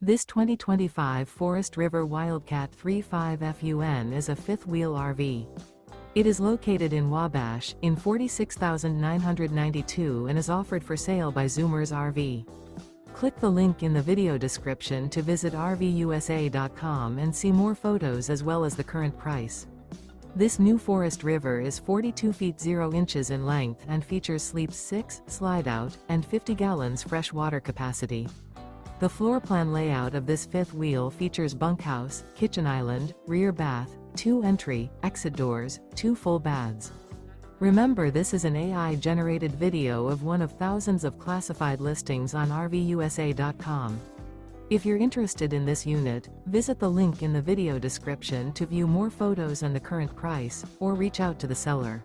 This 2025 Forest River Wildcat 3.5 FUN is a fifth-wheel RV. It is located in Wabash, in 46,992 and is offered for sale by Zoomers RV. Click the link in the video description to visit RVUSA.com and see more photos as well as the current price. This new Forest River is 42 feet 0 inches in length and features sleeps 6, slide-out, and 50 gallons fresh water capacity. The floor plan layout of this fifth wheel features bunkhouse, kitchen island, rear bath, 2 entry, exit doors, 2 full baths. Remember, this is an AI-generated video of one of thousands of classified listings on RVUSA.com. If you're interested in this unit, visit the link in the video description to view more photos and the current price, or reach out to the seller.